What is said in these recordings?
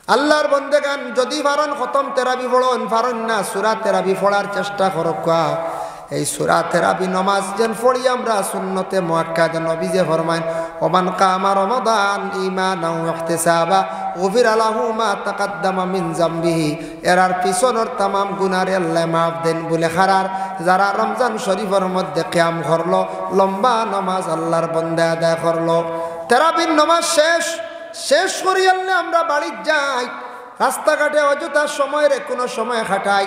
আল্লাহর বন্দেগান যদি পারেন খতম তেরাবি পড়ুন, পারেন না সূরা তেরাবি পড়ার চেষ্টা করক। এই সূরা তেরাবি নমাজ যেন পড়ি আমরা সুন্নতে মুআক্কাদা। নবী যে ফরমায় ওমান কামা রমাদান ঈমানাও ওয়া ইহতিসাবা গুফিরা লাহু মা তাকাদ্দামা মিন যামবিহি, এরার পিছনের তামাম গুনাহরে আল্লাহ মাফ দেন বলে খারার যারা রমজান শরীফের মধ্যে কিয়াম করলো, লম্বা নমাজ আল্লাহর বান্দা আদায় করলো, তেরাবির নমাজ শেষ করি আল্লাহ আমরা বাড়ি যাই, রাস্তাঘাটে অযথা সময়ের কোনো সময় খাটাই।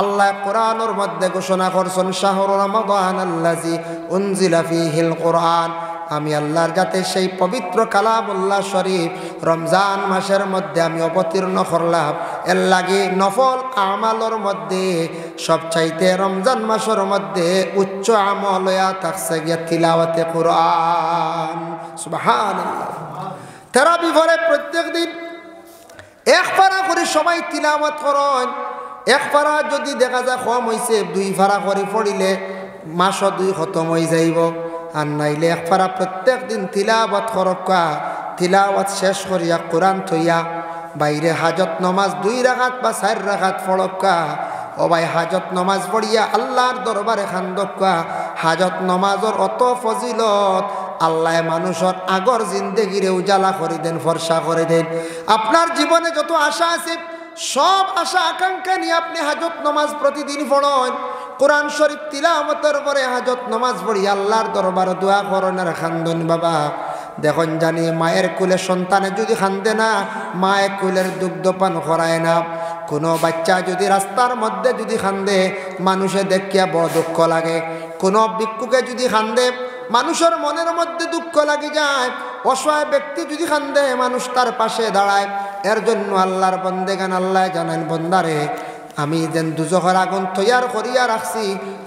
আল্লাহ কোরআনের মধ্যে ঘোষণা করছেন শাহরু রমাদান আল্লাযী উনজিলা ফীহিল কোরআন, আমি আল্লাহর যাতে সেই পবিত্র কালামুল্লাহ শরীফ রমজান মাসের মধ্যে আমি অবতীর্ণ করলাম। এর লাগে নফল আমালের মধ্যে সবচাইতে রমজান মাসের মধ্যে উচ্চ আমল হইয়া থাকছে গিয়া তিলাওয়াতে কোরআন। সুবহানাল্লাহ। তেরাবি পরে প্রত্যেক দিন এক পারা করে সবাই তিলাওয়াত করেন। এক পারা যদি দেখা যায় কম হয়েছে, 2 পারা করে পড়িলে মাসও 2 খতম হয়ে যাইব। আর নাইলে এক পারা প্রত্যেক দিন তিলাওয়াত করকা। তিলাওয়াত শেষ করিয়া কোরআন থইয়া বাইরে হাজত নমাজ 2 রাকাত বা 4 রাকাত পড়কা। ও ভাই হাজত নমাজ পড়িয়া আল্লাহর দরবারে খান্দকা। হাজত নমাজের অত ফজিলত, আল্লাহ মানুষের আগর জিন্দেগিরে উজালা করে দেন, ফর্সা করে দেন। আপনার জীবনে যত আশা আছে সব আশা আকাঙ্ক্ষা নিয়ে আপনি হাজত নমাজ প্রতিদিন পড়েন। কোরআন শরীফ তিলাওয়াতের পরে হাজত নমাজ পড়ি আল্লাহর দরবারে দোয়া করেন আর খান্দন। বাবা দেখুন জানি মায়ের কোলে সন্তানে যদি খান্দে না, মায়ের কোলের দুগ্ধপান করায় না। কোনো বাচ্চা যদি রাস্তার মধ্যে যদি খান্দে, মানুষে দেখিয়া বড় দুঃখ লাগে। কোনো ভিক্ষুকে যদি খান্দে, মানুষের মনের মধ্যে দুঃখ লাগি যায়। অসহায় ব্যক্তি যদি খান্দে, মানুষ তার পাশে দাঁড়ায়। এর জন্য আল্লাহর বন্দেগান আল্লাহ জানেন বন্দারে আমি যেন দুজখের আগুন তৈয়ার করিয়া রাখছি।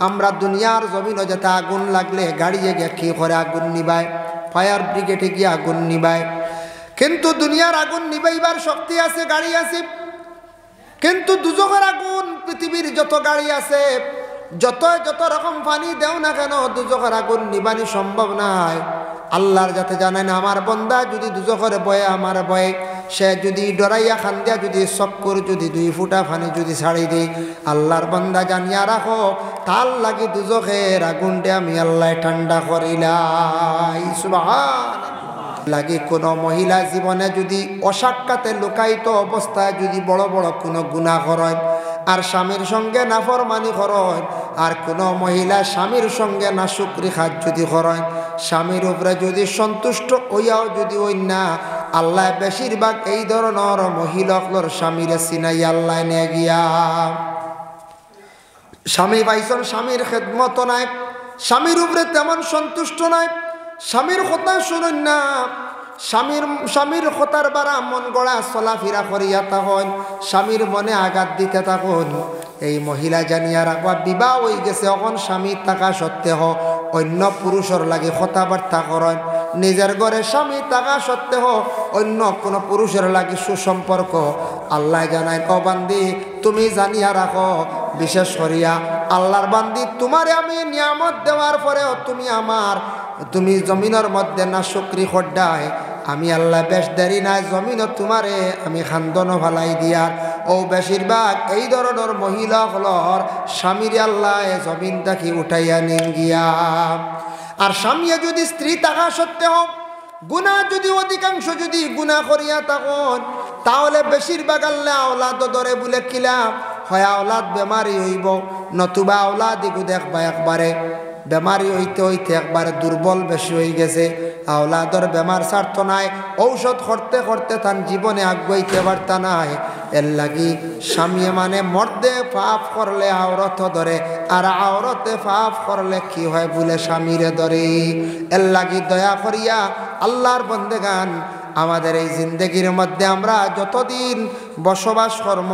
আমরা দুনিয়ার জমিনও যেতে আগুন লাগলে গাড়িয়ে গিয়ে কি করে আগুন নিবায়, ফায়ার ব্রিগেডে গিয়ে আগুন নিবায়। কিন্তু দুনিয়ার আগুন নিবাইবার শক্তি আছে, গাড়ি আছে। কিন্তু দুজখের আগুন পৃথিবীর যত গাড়ি আছে, যত রকম পানি দেও না কেন, দুজখের আগুন নিবানি সম্ভব নাই। আল্লাহর যাতে জানেন আমার বন্দা যদি দুজখের বয়ে আমার বয়ে, সে যদি ডরাইয়া খান্দিয়া যদি চক্কর যদি 2 ফুটা পানি যদি ছাড়ি দিই, আল্লাহর বন্দা জানিয়া রাখো তার লাগি দুজখের আগুনটা আমি আল্লাহ ঠান্ডা করিলাই। সুবহানাল্লাহ। লাগে কোনো মহিলা জীবনে যদি অসাক্ষাতে লুকায়িত অবস্থায় যদি বড় বড় কোনো গুনাহ করেন আর স্বামীর সঙ্গে নাফরমানি করেন, আর কোনো মহিলা স্বামীর সঙ্গে নাশুকরি খাত যদি করেন, স্বামীর উপরে যদি সন্তুষ্ট হইয়াও যদি ওই না, আল্লাহ বেশিরভাগ এই ধরনের মহিলাগুলোর স্বামীরে চিনাই আল্লাহ নিয়ে গিয়া। স্বামী পাইছেন, স্বামীর খেদমত নাই, স্বামীর উপরে তেমন সন্তুষ্ট নাই, স্বামীর কথা শুনুন না, স্বামীর কথার বারা মন গড়া চলাফেরা করিয়া থাকুন, স্বামীর মনে আঘাত দিতে থাকুন। এই মহিলা জানিয়া রাখবা বিবাহ হয়ে গেছে, এখন স্বামী থাকা সত্ত্বেও অন্য পুরুষের লাগে কথাবার্তা করেন। নিজের ঘরে স্বামী থাকা সত্ত্বেও অন্য কোনো পুরুষের লাগে সুসম্পর্ক। আল্লাহ জানায় ও বান্দি তুমি জানিয়া রাখো, বিশেষ করিয়া আল্লাহর বান্দি তোমারে আমি নিয়ামত দেওয়ার পরেও তুমি জমিনের মধ্যে না শুকরি খড্ডায়, আমি আল্লাহ বেশ দেরি নাই জমিনও তোমারে আমি খান্দন ভালাই দিয়ার। ও বেশিরভাগ এই ধরনের মহিলা হলর স্বামীর আল্লাহ জমিনটাকে উঠাইয়া নিন গিয়া। আর স্বামী যদি স্ত্রী থাকা সত্ত্বেও গুনাহ যদি অধিকাংশ যদি গুনাহ করিয়া থাকুন, তাহলে বেশিরভাগ আল্লাহ আওলাদ ধরে বলে কিলা হয় আওলাদ বেমারি হইব, নতুবা আওলাদ এগু দেখবা একবারে বেমারি হইতে হইতে একবারে দুর্বল বেশি হয়ে গেছে, আওলাদর বেমার ছাড়ত নাই, ঔষধ করতে করতে তার জীবনে আগুয়াইতে পারতা নাই। এর লাগি স্বামী মানে মর্দে পাপ করলে আওরত ধরে, আর আওরতে পাপ করলে কি হয় বলে স্বামীরে ধরে। এর লাগি দয়া করিয়া আল্লাহর বন্দেগান আমাদের এই জিন্দেগির মধ্যে আমরা যতদিন বসবাস কর্ম,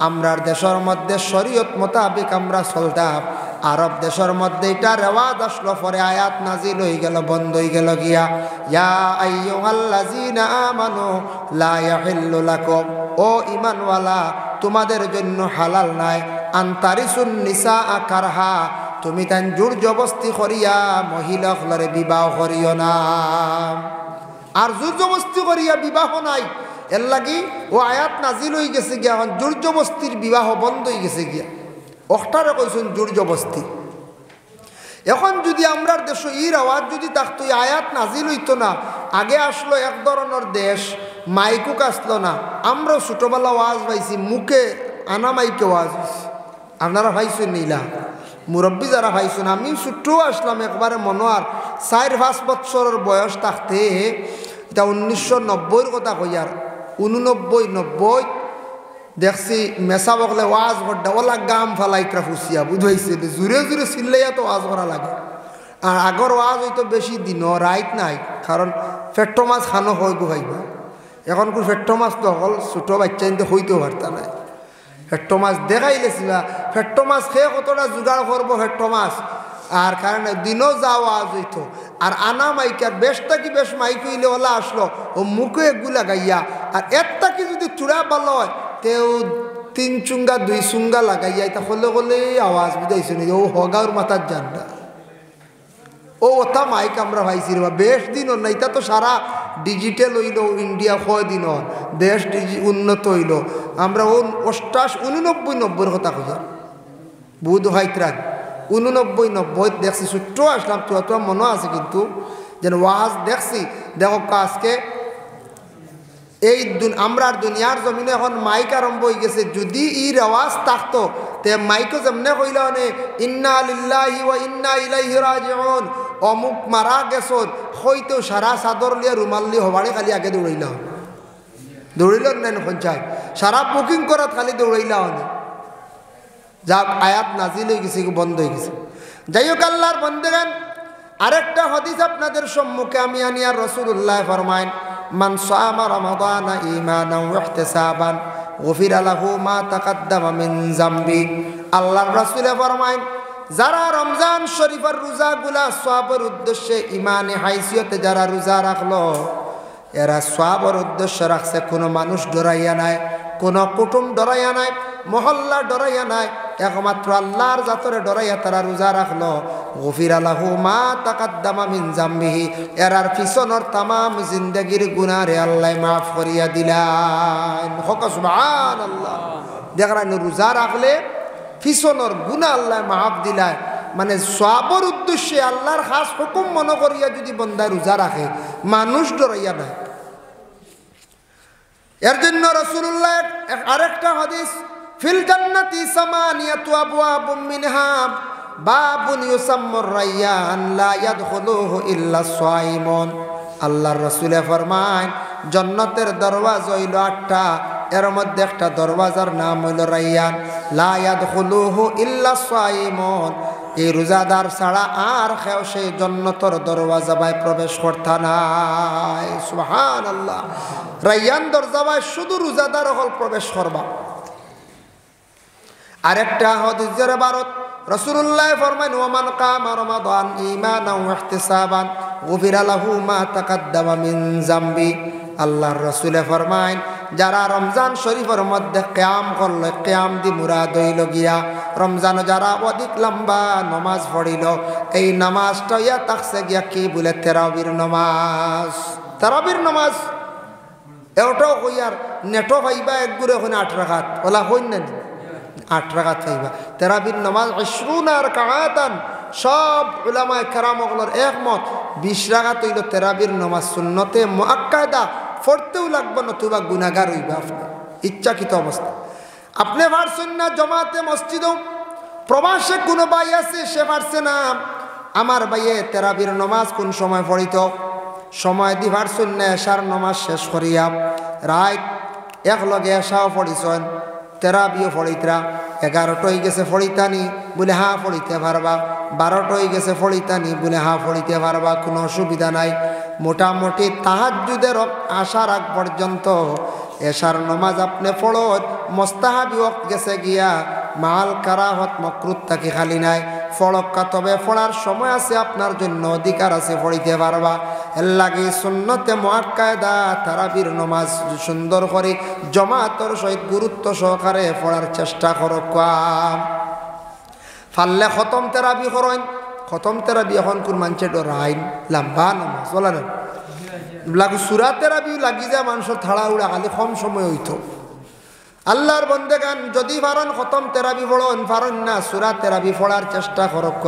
আমরার দেশের মধ্যে শরীয়ত মোতাবেক আমরা চলতাম। আরব দেশের মধ্যে এটা রেওয়াজ আসলো, পরে আয়াত নাজিল হয়ে গেল, বন্ধ হয়ে গেল গিয়া ইয়া আইয়ুহাল্লাযীনা আমানু লা ইয়াহিল্লু লাকুম, ও ঈমানওয়ালা তোমাদের জন্য হালাল নাই আনতারিসুন নিসা কারহা, তুমি তান জোর জবস্তি করিয়া মহিলাগুলোরে বিবাহ করিও না। আর জোর জবস্তি করিয়া বিবাহ নাই, এর লাগি ও আয়াত নাজিল হয়ে গেছে গিয়া এখন জোরজবস্তির বিবাহ বন্ধ হয়ে গেছে গিয়া অষ্টারে কইছেন জোরজবস্তি এখন যদি আমরার দেশ ইর আওয়াজ যদি থাকতো আয়াত নাজিল হইতো না আগে আসলো এক ধরনের দেশ মাইকুক আসলো না আমরাও ছোটোবেলা ওয়াজ পাইছি মুখে আনা মাইকে ওয়াজ হয়েছি আপনারা ভাইছেন নীলা মুরব্বী যারা ভাইছেন আমি ছোট্টও আসলাম একবারে মনে আর 4-5 বছরের বয়স থাকতে এটা 1990-র কথা কই আর 89-90 দেখছি মেসা বকলে ওয়াজ করডা ওলা গাম ফালাইত্রা ফুসিয়া বুঝাইছে জোরে জোরে চিল্লাইয়া তো ওয়াজ করা লাগে আর আগর ওয়াজ হয়তো বেশি দিন রাইত নাই কারণ ফেট্টো মাছ খানো হয় গো ভাইবা এখন কোন ফেট্টো মাছ তো অকল ছোটো বাচ্চা কিন্তু হইতেও পারতা নাই ফেট্টো মাছ দেখাইলেছিলা ফেট্টো মাছ খেয়ে কতটা জোগাড় করবো ফেট্টো মাছ আর কারণে দিনও যাওয়া আজ হইতো আর আনা মাইকার বেশটা কি বেশ মাইক হইলে ওলা আসলো ও মুখে এগুলা গাইয়া আর একটা কি যদি চূড়া ভালো হয় তেও 3 চুঙ্গা 2 চুঙ্গা লাগাইয়া এটা হলে হলে আওয়াজ বুঝাইছে নি ও হগার মাথার জানটা ও ওটা মাইক আমরা ভাইছি রে বেশ দিন না এটা তো সারা ডিজিটাল হইল ইন্ডিয়া 6 দিন দেশ উন্নত হইল আমরা 89-90-র কথা কইয়া বুধ হাইত্রাক 89-90 দেখছি ছোট্ট আসলাম তো মনে আছে কিন্তু যেন ওয়াজ দেখছি দেখো আজকে এই আমরার দুনিয়ার জমিনে এখন মাইক আরম্ভ হয়ে গেছে যদি ইর আওয়াজ থাকতো তে মাইকও যেমনে কইল নে ইন্না লিল্লাহি ওয়া ইন্না ইলাইহি রাজিউন অমুক মারা গেছন হয়তো সারা চাদর লিয়া রুমাল লিয়ে হবারে খালি আগে দৌড়াইল না পঞ্চায়েত সারা বুকিং করাত খালি দৌড়াইলা না যাক আয়াত নাজিল হয়ে গেছে বন্ধ হয়ে গেছে যাই হোক আল্লাহর বন্দেগান আরেকটা হাদিস আপনাদের সম্মুখে আমি আনি আর রাসূলুল্লাহ ফরমায়েন মান সামা রমাদানা ঈমানান ওয়া ইহতিসাবান গুফিরা লাহু মা তাকাদ্দামা মিন যামবি আল্লাহর রাসূল ফরমায়েন যারা রমজান শরীফের রোজাগুলা সওয়াবের উদ্দেশ্যে ঈমানে হাইসিয়তে যারা রোজা রাখলো এরা সওয়াবের উদ্দেশ্যে রাখছে কোনো মানুষ ডরাইয়া নাই কোনো কুটুম ডরাইয়া নাই মহল্লা ডরাইয়া নাই একমাত্র আল্লাহর জাতরে ডরাইয়া তারা রোজা রাখলো গফিরা লাহু মা তাকাদ্দামা মিন যামবিহি এরার পিছনের তামাম জিন্দেগির গুনাহরে আল্লাহ মাফ করিয়া দিলেন হক সুবহানাল্লাহ দেখরান রোজা রাখলে পিছনের গুনাহ আল্লাহ মাফ দিলায় মানে সওয়াবের উদ্দেশ্যে আল্লাহর খাস হুকুম মনে করিয়া যদি বান্দা রোজা রাখে মানুষ ডরাইয়া নাই এর জন্য রাসূলুল্লাহ আরেকটা হাদিস ফিল জান্নাতি সামানিয়াতু আবওয়াবুম মিনহা বাবুন ইউসাম্মুর রায়্যান লা ইয়াদখুলুহু ইল্লা সাইমুন আল্লাহর রাসূল ফরমান জান্নাতের দরওয়াজা হইল 8টা এর মধ্যে একটা দরওয়াজার নাম হইল রায়্যান লা ইয়াদখুলুহু ইল্লা সাইমুন এই রোজাদার ছাড়া আর কেউ সেই জান্নাতের দরওয়াজায় প্রবেশ করতে নাই সুবহানাল্লাহ রায়্যান দরজায় শুধু রোজাদার হল প্রবেশ করবা আরেকটা হাদিসের ইবারত রাসূলুল্লাহ ফরমান ওমান কামা রমাদান ঈমানান ওয়া ইহতিসাবান গুফিরা লাহু মা তাকাদ্দামা মিন যামবি আল্লাহর রাসূল ফরমান যারা রমজান শরীফের মধ্যে কিয়াম করল কিয়াম দি মুরাদ হইল গিয়া রমজান যারা অধিক লম্বা নামাজ পড়িল এই নামাজটা ইয়া তাকসে গিয়া কি বলে তারাবির নামাজ এটাও কইয়ার নেটো ভাইবা এক গুরে হইনা 8 রাকাত ওলা হইন না 8 রাকাত পাইবা তারাবির নামাজ 20 রাকাতান সব উলামায়ে কেরাম ওগুলোর একমত 20 রাকাত হইল তারাবির নামাজ সুন্নতে মুআক্কাদা পড়তেও লাগবে না তুবা গুনাহগার হইবা আপনি ইচ্ছাকৃত অবস্থা আপনি পারছেন না জমাতে মসজিদও প্রবাসে কোনো ভাই আছে সে পারছে না আমার ভাইয়ে তারাবির নামাজ কোন সময় পড়িত সময় দি পারছেন না এশার নামাজ শেষ করিয়া রাত এক লগে এশাও পড়িছেন তেরাবিও ফড়িতরা 11টা হয়ে গেছে ফড়িতানি বলে হ্যাঁ ফড়িতে পারবা 12টা হয়ে গেছে ফড়িতানি বলে হ্যাঁ ফড়িতে পারবা কোনো অসুবিধা নাই মোটামুটি তাহাজ্জুদের আসার আগ পর্যন্ত এশার নামাজ আপনি পড়ো মুস্তাহাবি ওয়াক্ত গেছে গিয়া মাল কারাহত মাকরুহ থাকি খালি নাই ফড়ক্কা তবে পড়ার সময় আছে আপনার জন্য অধিকার আছে পড়িতে পারবা এর লাগে সুন্নতে মুআক্কাদা তারাবির নামাজ সুন্দর করে জামাতের সহিত গুরুত্ব সহকারে পড়ার চেষ্টা করো ফাললে খতম তারাবি করেন খতম তারাবি এখন কোন মানুষে ডরাইন লম্বা নামাজ বলা না সূরা তেরাবি লাগি যায় মানুষের থাড়া উড়া খালি কম সময় হইতো। আল্লাহর বন্দেগান যদি পারেন খতম তেরাবি পড়ন, পারেন না সূরা তেরাবি পড়ার চেষ্টা করক।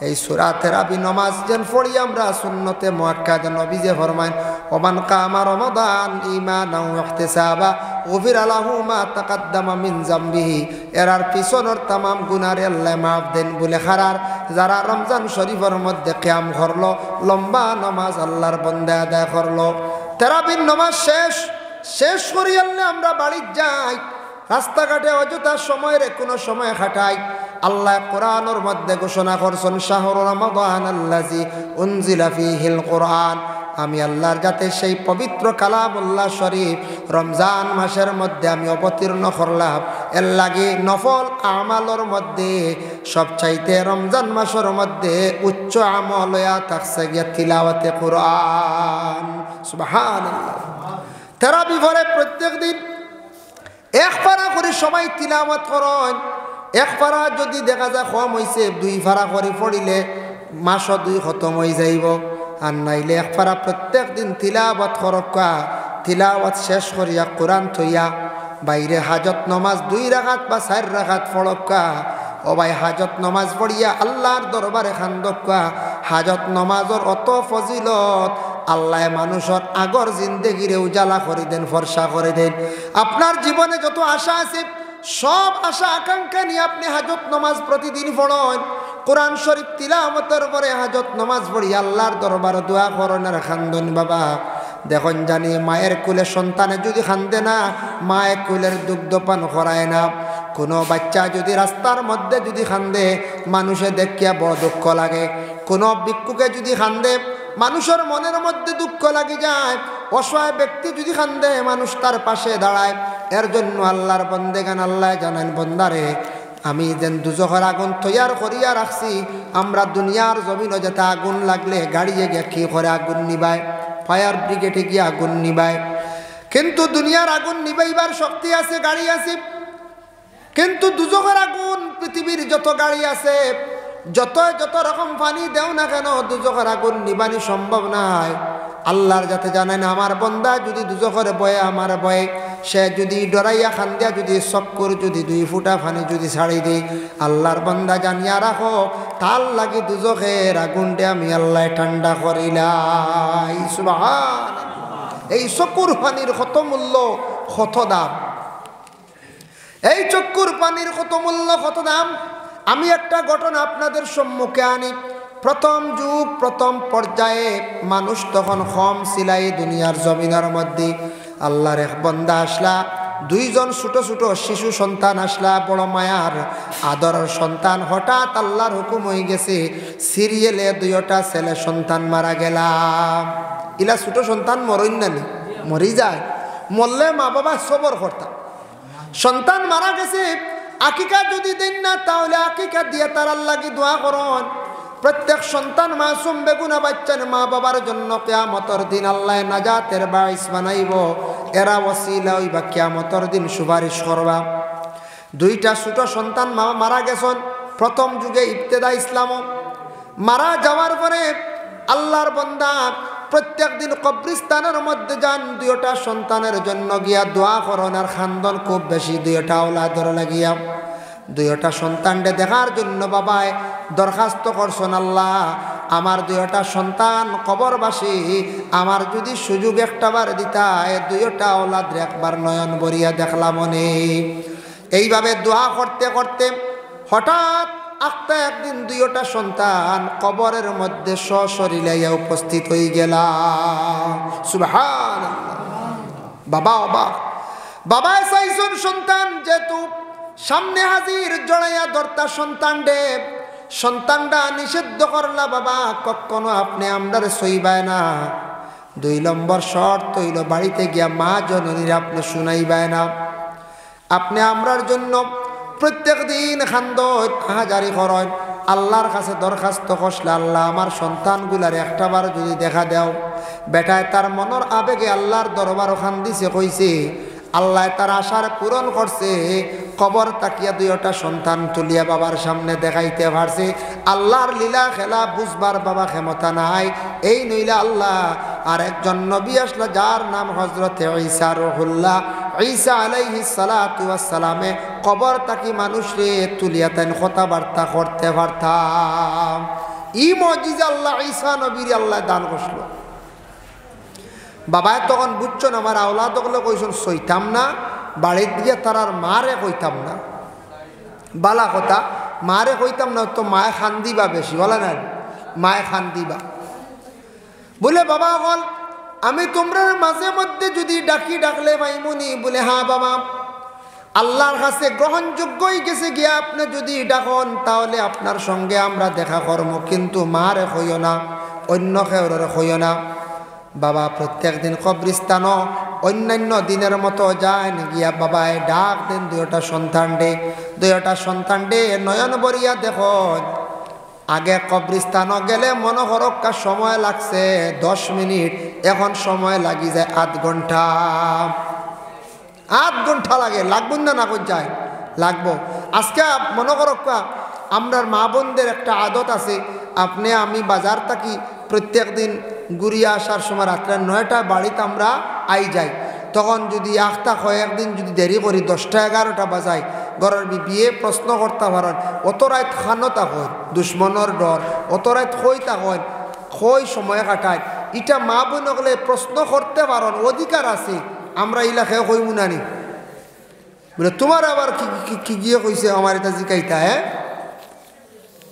এই সূরা তেরাবি নমাজ যেন পড়ি আমরা সুন্নতে মুআক্কাদ নবী যে ফরমায় ওমান কামা রমাদান ঈমানাও ওয়া ইহতিসাবা গুফিরা লাহু মা তাকাদ্দামা মিন যামবিহি, এরার পিছনের তামাম গুনাহ আল্লাহ মাফ দেন বলে খারার যারা রমজান শরীফের মধ্যে কিয়াম করলো, লম্বা নামাজ আল্লাহর বান্দা আদায় করলো, তেরাবির নামাজ শেষ করি আল্লাহ আমরা বাড়ি যাই, রাস্তাঘাটে অযথা সময়ের কোনো সময় খাটাই। আল্লাহ কোরআনের মধ্যে ঘোষণা করছেন শাহরু রমাদান আল্লাযী উনজিলা ফীহিল কোরআন, আমি আল্লাহর যাতে সেই পবিত্র কালামুল্লাহ শরীফ রমজান মাসের মধ্যে আমি অবতীর্ণ করলাম, এর লাগে নফল আমালের মধ্যে সবচাইতে রমজান মাসের মধ্যে উচ্চ আমল হইয়া থাকছে গিয়া তিলাওয়াতে কোরআন। সুবহানাল্লাহ। তেরাবি পরে প্রত্যেক দিন এক পারা করে সবাই তিলাওয়াত করেন। এক পারা যদি দেখা যায় কম হয়েছে, 2 পারা করে পড়িলে মাসও 2 খতম হয়ে যাইব। আর নাইলে এক পারা প্রত্যেক দিন তিলাওয়াত করকা, তিলাওয়াত শেষ করিয়া কোরআন থইয়া বাইরে হাজত নমাজ 2 রাকাত বা 4 রাকাত পড়কা। ও ভাই হাজত নমাজ পড়িয়া আল্লাহর দরবারে খান্দকা। হাজত নমাজের অত ফজিলত, আল্লাহ মানুষের আগর জিন্দেগিরে উজালা করে দেন, ফর্সা করে দেন। আপনার জীবনে যত আশা আছে সব আশা আকাঙ্ক্ষা নিয়ে আপনি হাজত নমাজ প্রতিদিন পড়েন। কোরআন শরীফ তিলাওয়াতের পরে হাজত নমাজ পড়ি আল্লাহর দরবারে দোয়া করেন আর খান্দন। বাবা দেখুন জানি মায়ের কোলে সন্তানে যদি খান্দে না, মায়ের কোলের দুগ্ধপান করায় না। কোনো বাচ্চা যদি রাস্তার মধ্যে যদি খান্দে, মানুষে দেখিয়া বড় দুঃখ লাগে। কোনো ভিক্ষুকে যদি খান্দে, মানুষের মনের মধ্যে দুঃখ লাগি যায়। অসহায় ব্যক্তি যদি খান্দে, মানুষ তার পাশে দাঁড়ায়। এর জন্য আল্লাহর বন্দেগান আল্লাহ জানেন বন্দারে আমি যেন দুজখের আগুন তৈয়ার করিয়া রাখছি। আমরা দুনিয়ার জমিনে যেতে আগুন লাগলে গাড়িয়ে গিয়ে কি করে আগুন নিবায়, ফায়ার ব্রিগেডে গিয়ে আগুন নিবায়। কিন্তু দুনিয়ার আগুন নিবাইবার শক্তি আছে, গাড়ি আছে। কিন্তু দুজখের আগুন পৃথিবীর যত গাড়ি আছে, যত রকম পানি দেও না কেন, দুজখের আগুন নিবানি সম্ভব নাই। আল্লাহর যাতে জানেন আমার বন্দা যদি দুজখের বয়ে আমার বয়ে, সে যদি ডরাইয়া খান্দিয়া যদি চক্কর যদি 2 ফুটা পানি যদি ছাড়ি দিই, আল্লাহর বন্দা জানিয়া রাখো তার লাগি দুজখের আগুনটা আমি আল্লাহ ঠান্ডা করিলাই। সুবহানাল্লাহ। এই চক্কুর পানির কত মূল্য, কত দাম। এই চক্কুর পানির কত মূল্য, কত দাম। আমি একটা ঘটনা আপনাদের সম্মুখে আনি। প্রথম যুগ, প্রথম পর্যায়ে মানুষ তখন কম ছিলাই দুনিয়ার জমিনের মধ্যে। আল্লাহর এক বান্দা আসলা, 2 জন ছোট ছোট শিশু সন্তান আসলা, বড় মায়ার আদরের সন্তান। হঠাৎ আল্লাহর হুকুম হয়ে গেছে, সিরিয়ালে 2টা ছেলে সন্তান মারা গেলাম। ইলা ছোট সন্তান মরইন না, মরি যায়। মরলে মা বাবা সবর করতাম। সন্তান মারা গেছে, আকিকা যদি দেন না তাহলে আকিকা দিয়ে তার লাগি দোয়া করুন। প্রত্যেক সন্তান মাসুম বেগুনা বাচ্চার মা বাবার জন্য কিয়ামতের দিন আল্লাহ নাজাতের বাইস বানাইব। এরা ওসিলা হইবা কিয়ামতের দিন সুপারিশ করবা। 2টা ছোট সন্তান মারা গেছেন প্রথম যুগে ইবতেদা ইসলাম। মারা যাওয়ার পরে আল্লাহর বান্দা প্রত্যেক দিন কবরস্থানের মধ্যে যান, 2টা সন্তানের জন্য গিয়া দোয়া করন আর খান্দন খুব বেশি। 2টা ওলাদর লাগিয়া 2টা সন্তানকে দেখার জন্য বাবায় দরখাস্ত করছেন, আল্লাহ আমার 2টা সন্তান কবরবাসী, আমার যদি সুযোগ একটাবার দিতা, 2টা ওলাদের একবার নয়ন ভরিয়া দেখলাম মনে। এইভাবে দোয়া করতে করতে হঠাৎ একটা একদিন 2টা সন্তান কবরের মধ্যে সশরীরে উপস্থিত হয়ে গেলাম। সুবহানাল্লাহ। বাবা অবাক, বাবা চাইছেন সন্তান যেহেতু সামনে হাজির, জড়াইয়া ধরতা সন্তানটা নিষিদ্ধ করলা। বাবা কখনো আপনি আমরারে সইবায় না। 2 নম্বর শর্ত হইল বাড়িতে গিয়া মা জননীর আপনি শুনাইবায় না। আপনি আমরার জন্য প্রত্যেক দিন খান্দন হাজারি করেন, আল্লাহর কাছে দরখাস্ত করলে, আল্লাহ আমার সন্তানগুলার একটাবার যদি দেখা দাও। বেটায় তার মনের আবেগে আল্লাহর দরবার ওখান দিছে, কইছে আল্লাহ তার আশার পূরণ করছে। কবর তাকিয়া 2টা সন্তান তুলিয়া বাবার সামনে দেখাইতে পারছে। আল্লাহর লীলা খেলা বুঝবার বাবা ক্ষমতা নাই। এই নইলে আল্লাহ আর একজন নবী আসলো যার নাম হযরতে ঈসা রুহুল্লাহ। ঈসা আলাইহিস সালাতু ওয়াস সালামে কবর তাকি মানুষরে তুলিয়াতেন, কথাবার্তা করতে পারতাম। ই মুজিজা আল্লাহ ঈসা নবীর আল্লাহ দান করছিল। বাবায় তখন বুঝছেন আমার আওলাদ গুলো কইছেন সইতাম না, বাড়ির দিয়ে তারার মারে কইতাম না, বালা কথা মারে কইতাম না তো মায়ে খান দিবা বেশি, বলে না মায়ে খান দিবা বলে বাবা বল আমি তোমরা মাঝে মধ্যে যদি ডাকি ডাকলে ভাইমুনি বলে হ্যাঁ বাবা আল্লাহর কাছে গ্রহণযোগ্যই গেছে গিয়া আপনি যদি ডাকন তাহলে আপনার সঙ্গে আমরা দেখা করব, কিন্তু মারে কইও না, অন্য কেউরে কইও না। বাবা প্রত্যেক দিন কবরস্থানও অন্যান্য দিনের মতো যায় গিয়া বাবায় ডাক দেন দুইটা সন্তান ডে নয়ন বরিয়া দেখুন। আগে কবরস্থানও গেলে মনে হরক্কা সময় লাগছে 10 মিনিট, এখন সময় লাগি যায় আধ ঘন্টা লাগে। লাগবো না না যায় লাগবো। আজকে মনে করক্কা আমরার মা বোনদের একটা আদত আছে, আপনি আমি বাজার থাকি প্রত্যেক দিন ঘুরিয়ে আসার সময় রাত্রে 9টা বাড়িতে আমরা আই যাই। তখন যদি আখতা কয়েকদিন যদি দেরি করি 10টা 11টা বাজায়, ঘরের বিয়ে প্রশ্ন করতে পারেন অত রাত খানতা হয়, দুশ্মনের ডর অত রাত খইতা হয়, খই সময় কাটায়। এটা মা বোন গেলে প্রশ্ন করতে পারেন, অধিকার আছে। আমরা ইলাকায় কইমু নানি বলে তোমার আবার কি গিয়ে কইছে আমার এটা জিকাইতা, হ্যাঁ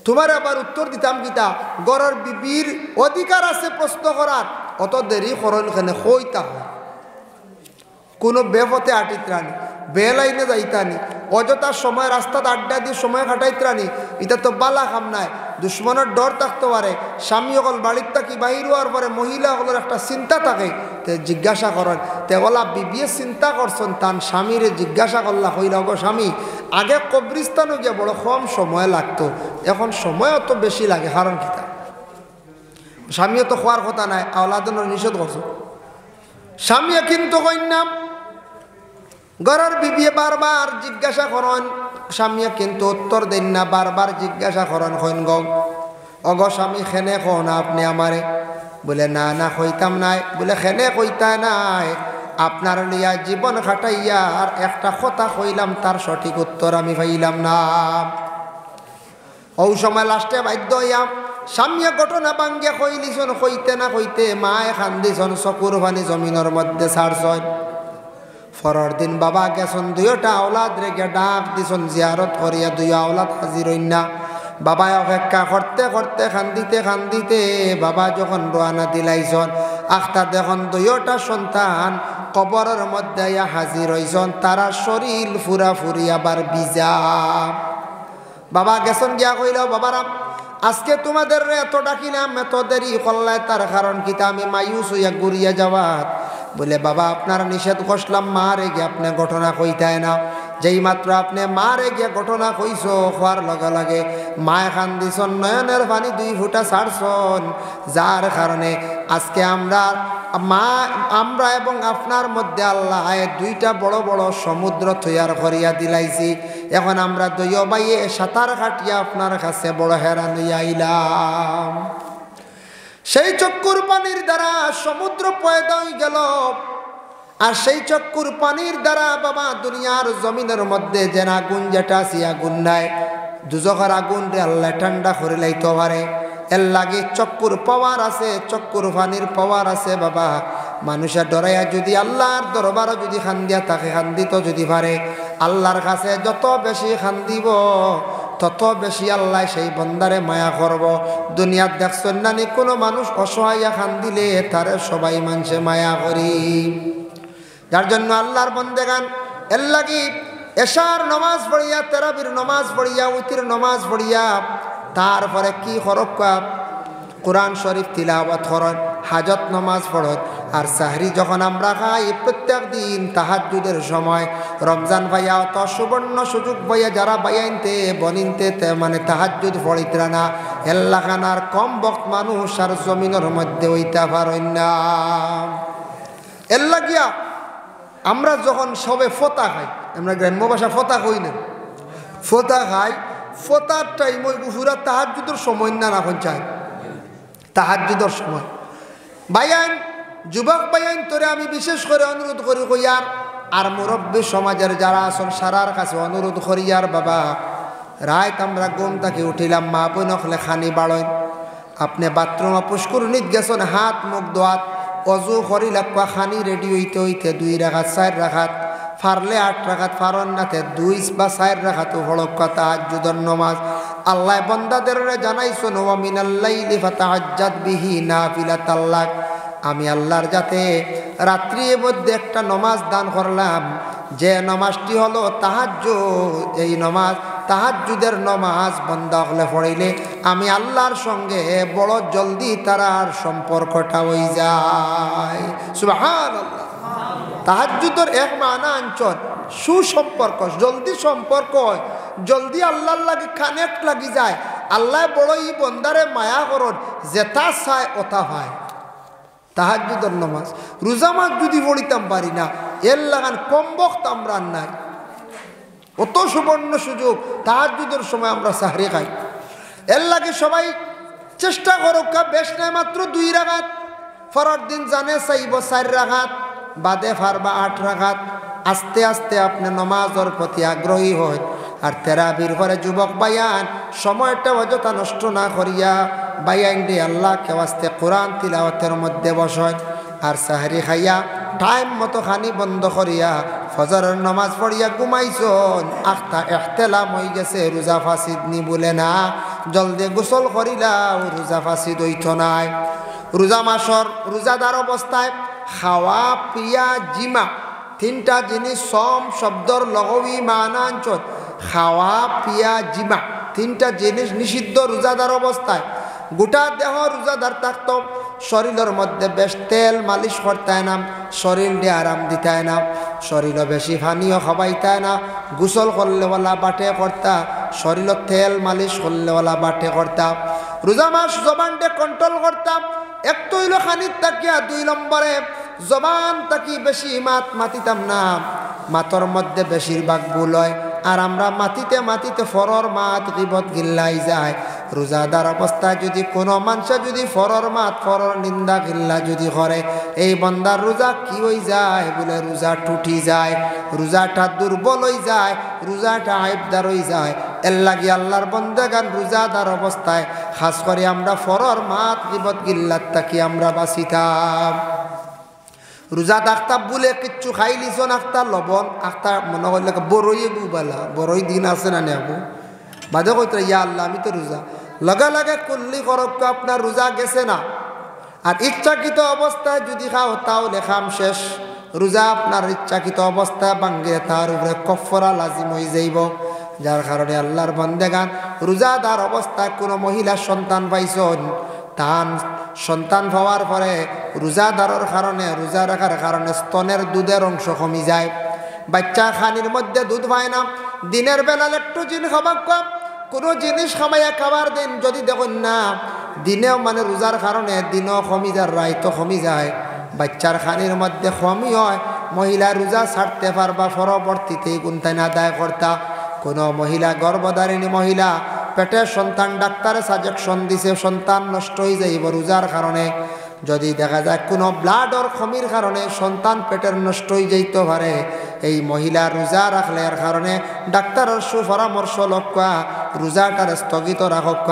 তোমার আবার উত্তর দিতাম কিতা, ঘরের বিবির অধিকার আছে প্রশ্ন করার, অত দেরি করেন কেনে কইতা হয়। কোনো বেপথে আটিত্রানি বেলাইনে যাইতানি, অযথা সময় রাস্তাতে আড্ডা দিয়ে সময় কাটাইত্রানি, এটা তো বালা কাম নাই। দুশ্মনের ডর থাকতে পারে, স্বামী অকল বাড়ির থাকি বাহির হওয়ার পরে মহিলাগুলোর একটা চিন্তা থাকে, তে জিজ্ঞাসা করেন তেগলা বিবিয়ে চিন্তা করছেন তান স্বামীরে জিজ্ঞাসা করলা হইল গো স্বামী আগে কবরস্থানে গিয়ে বড় কম সময় লাগতো, এখন সময় অত বেশি লাগে, কারণ কিতা স্বামীও তো খোয়ার কথা নাই, আওলাদনের নিষেধ করছো। স্বামীও কিন্তু কন্যাম ঘরের বিবিয়ে বারবার জিজ্ঞাসা করেন, স্বামীয়ে কিন্তু উত্তর দেন না, বারবার জিজ্ঞাসা করেন কইন গো অগ স্বামী খেনে কন আপনি আমারে, বলে না না কইতাম নাই, বলে খেনে কইতা নাই, আপনার লিয়া জীবন খাটাইয়া আর একটা কথা কইলাম তার সঠিক উত্তর আমি পাইলাম না। ও সময় লাস্টে বাধ্য হইয়া স্বামীয়ে ঘটনা বাঙ্গিয়া কইলিছন, কইতে না কইতে মায়ে খান্দিছন, চকুর পানি জমিনের মধ্যে ছাড়ছন। পরের দিন বাবা গেছন, 2টা আওলাদ রেখে ডাক দিছন জিয়ারত করিয়া, 2 আওলাদ হাজির হইন না। বাবা অপেক্ষা করতে করতে খান্দিতে বাবা যখন রোয়ানা দিলাইছন, আখতা দেখুন 2টা সন্তান কবরের মধ্যে হাজির হইছন, তারা শরীর ফুরাফুরি আবার বিজা। বাবা গেছন গিয়া কইল বাবারা আজকে তোমাদের এত ডাকিলাম, এত দেরি করলাই, তার কারণ কিতা আমি মায়ুস হইয়া ঘুরিয়া যাওয়াত। বলে বাবা আপনার নিষেধ করলাম মারে গিয়ে আপনি ঘটনা কইতায় না, যেই মাত্র আপনি মারে গিয়ে ঘটনা কইস হওয়ার লগে লগে মায় খান দিছন, নয়নের পানি 2 ফুটা ছাড়ছন, যার কারণে আজকে আমরা এবং আপনার মধ্যে আল্লাহ 2টা বড় বড় সমুদ্র তৈয়ার করিয়া দিলাইছি। এখন আমরা 2 ভাইয়ে সাঁতার কাটিয়া আপনার কাছে বড় হেরান হইয়া আইলাম। সেই চক্ষুর পানির দ্বারা সমুদ্র পয়দা হয়ে গেল, আর সেই চক্ষুর পানির দ্বারা বাবা দুনিয়ার জমিনের মধ্যে যেন আগুন যেটা আছে আগুন নাই, দুজখের আগুন রে আল্লাহ ঠান্ডা করে লাইতে পারে। এর লাগে চক্ষুর পাওয়ার আছে, চক্ষুর পানির পাওয়ার আছে। বাবা মানুষের ডরাইয়া যদি আল্লাহর দরবারে যদি খান্দিয়া তাকে খান্দিত যদি পারে, আল্লাহর কাছে যত বেশি খান্দিব তত বেশি আল্লাহ সেই বন্দারে মায়া করব। দুনিয়ার দেখছেন নানি কোনো মানুষ অসহায় খান্দিলে তারে সবাই মানুষে মায়া করি। যার জন্য আল্লাহর বন্দেগান এর লাগি এশার নমাজ পড়িয়া, তেরাবির নমাজ পড়িয়া, উতির নমাজ পড়িয়া তারপরে কি হরক্কা কোরআন শরীফ তিলাওয়াত করেন, হাজত নমাজ পড়ত। আর সাহরি যখন আমরা খাই প্রত্যেক দিন তাহাজ্জুদের সময়, রমজান ভাইয়া অত সুবর্ণ সুযোগ ভাইয়া যারা বাইয়াইনতে বনিনতে মানে তাহাজ্জুদ পড়িতরা না, এল্লাখানার কম বক্ত মানুষ আর জমিনের মধ্যে ওইটা পারেন না। এল্লা গিয়া আমরা যখন সবে ফোতা খাই, আমরা গ্রাম্য ভাষা ফোতা কই না, ফোতা খাই, ফোতার টাইম ওই পুরা তাহাজ্জুদের সময় না এখন চাই, তাহাজ্জুদের সময় বাইয়ান যুবক ভাইয়ান তোরে আমি বিশেষ করে অনুরোধ করি কইয়ার আর মুরব্বী সমাজের যারা আসন সারার কাছে অনুরোধ করি আর বাবা রাত আমরা ঘুম থেকে উঠিলাম মা বোন হলে খানি বাড়েন আপনি বাথরুমে পুষ্করণীত গেছেন হাত মুখ দোয়াত অজু করি লাগবা খানি রেডি হইতে হইতে 2 রাকাত 4 রাকাত ফারলে 8 রাকাত ফারন নাতে 2 বা 4 রাকাত হলকা তাহাজ্জুদের নামাজ আল্লাহ বান্দাদের জানাইছেন ওয়া মিনাল লাইলি ফাতাহাজ্জাদ বিহি নাফিলাতাল লাক আমি আল্লাহর যাতে রাত্রির মধ্যে একটা নামাজ দান করলাম যে নামাজটি হলো তাহাজ্জুদ এই নামাজ তাহাজ্জুদের নামাজ বান্দা হলে পড়িলে আমি আল্লাহর সঙ্গে বড় জলদি তারার সম্পর্কটা হয়ে যায় সুবহানাল্লাহ তাহাজ্জুদের এক মানা অঞ্চল সুসম্পর্ক জলদি সম্পর্ক হয় জলদি আল্লাহর লাগে কানেক্ট লাগি যায় আল্লাহ বড় এই বন্দারে মায়া করন যেটা চায় ওটা হয় তাহাজ্জুদের নামাজ রোজা মাস যদি পড়িতাম পারি না এর লাগান কম বক্ত আমরা নাই অত সুবর্ণ সুযোগ তাহাজ্জুদের সময় আমরা সাহরি খাই এর লাগে সবাই চেষ্টা করো বেশ নাই মাত্র 2 রাকাত ফরর দিন জানে চাইব 4 রাকাত বাদে ফারবা 8 রাকাত আস্তে আস্তে আপনি নামাজের প্রতি আগ্রহী হয় আর তেরাবির পরে যুবক বায়ান সময়টা অযথা নষ্ট না করিয়া বায়ান দিয়ে আল্লাহকে ওয়াস্তে কোরআন তিলাওয়াতের মধ্যে বসয় আর সাহরি খাইয়া টাইম মতো খানি বন্ধ করিয়া ফজরের নামাজ পড়িয়া ঘুমাইছন আখতা ইহতিলাম হয়ে গেছে রোজা ফাসিদ নি বলে না জলদি গোসল করিলাও রোজা ফাসিদ হইত নাই রোজা মাসর রোজাদার অবস্থায় খাওয়া পিয়া জিমা 3টা জিনিস সম শব্দর লঘবী মানাঞ্চল খাওয়া পিয়া জিমা 3টা জিনিস নিষিদ্ধ রোজাদার অবস্থায় গোটা দেহ রোজাদার থাকত শরীরের মধ্যে বেশ তেল মালিশ করতে না শরীর দিয়ে আরাম দিতে না শরীরে বেশি পানীয় খাবাইতে না গোসল করলেওয়ালা বাটে করতা শরীরের তেল মালিশ করলেওয়ালা বাটে করতাম রোজা মাস জবান দিয়ে কন্ট্রোল করতাম এক তো হইল খানির তাকিয়া 2 নম্বরে জবান তাকি বেশি মাতিতাম না মাতর মধ্যে বেশিরভাগ ভুল হয় আর আমরা মাতিতে ফরর মাত গিবত গিল্লাই যায় রোজাদার অবস্থায় যদি কোনো মানুষ যদি ফরর মাত ফরর নিন্দা গিল্লা যদি করে এই বন্দার রোজা কি হয়ে যায় বলে রোজা টুটি যায় রোজাটা দুর্বল হয়ে যায় রোজাটা আইবদার হয়ে যায় এর লাগি আল্লাহর বন্দেগান রোজাদার অবস্থায় খাস করে আমরা ফরর মাত গিবত গিল্লার তাকি আমরা বাঁচিতাম রোজা ডাক্তার বলে কিচ্ছু খাই লিছন আখতার লবণ আখতার মনে করলে বড়ই বুবালা বড়ই দিন আছে না নেবো বাদে কইতে ইয়া আল্লাহ আমি তো রোজা লগে কুল্লি করক আপনার রোজা গেছে না আর ইচ্ছাকৃত অবস্থায় যদি খাও তাহলে খাম শেষ রোজা আপনার ইচ্ছাকৃত অবস্থায় ভাঙ্গে তার উপরে কফরা লাজিম হয়ে যাইব যার কারণে আল্লাহর বান্দেগান রোজাদার অবস্থায় কোনো মহিলা সন্তান পাইছন তান সন্তান পাওয়ার পরে রোজাদারের কারণে রোজা রাখার কারণে স্তনের দুধের অংশ কমে যায় বাচ্চা খানির মধ্যে দুধ পায় না দিনের বেলা একটু জিনিস খাবার কম কোনো জিনিস খামাইয়া খাবার দিন যদি দেখুন না দিনেও মানে রোজার কারণে দিনও কমি যায় রাইতো কমি যায় বাচ্চার খানির মধ্যে কমই হয় মহিলা রোজা ছাড়তে পারবা পরবর্তীতেই গুনতাই না আদায় করতা কোনো মহিলা গর্ভধারিণী মহিলা পেটের সন্তান ডাক্তারে সাজেকশন দিছে সন্তান নষ্ট হয়ে যাইব রোজার কারণে যদি দেখা যায় কোনো ব্লাডর কমির কারণে সন্তান পেটের নষ্ট হয়ে যাইতে পারে এই মহিলা রোজা রাখলে এর কারণে ডাক্তারের সুপরামর্শ লক্ষ্য রোজাটার স্থগিত রাখক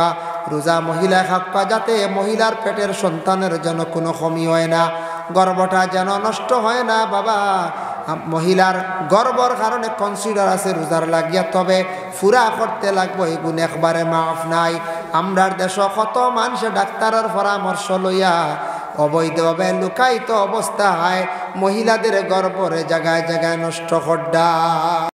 রোজা মহিলা খাক্কা যাতে মহিলার পেটের সন্তানের যেন কোনো কমি হয় না গর্ভটা যেন নষ্ট হয় না বাবা মহিলার গর্বর কারণে কনসিডার আছে রোজার লাগিয়া তবে ফুরা করতে লাগবো এই গুণ একবারে মাফ নাই আমরার দেশ কত মানুষ ডাক্তারের পরামর্শ লইয়া অবৈধভাবে লুকায়িত অবস্থায় মহিলাদের গর্বরে জায়গায় জায়গায় নষ্ট করডা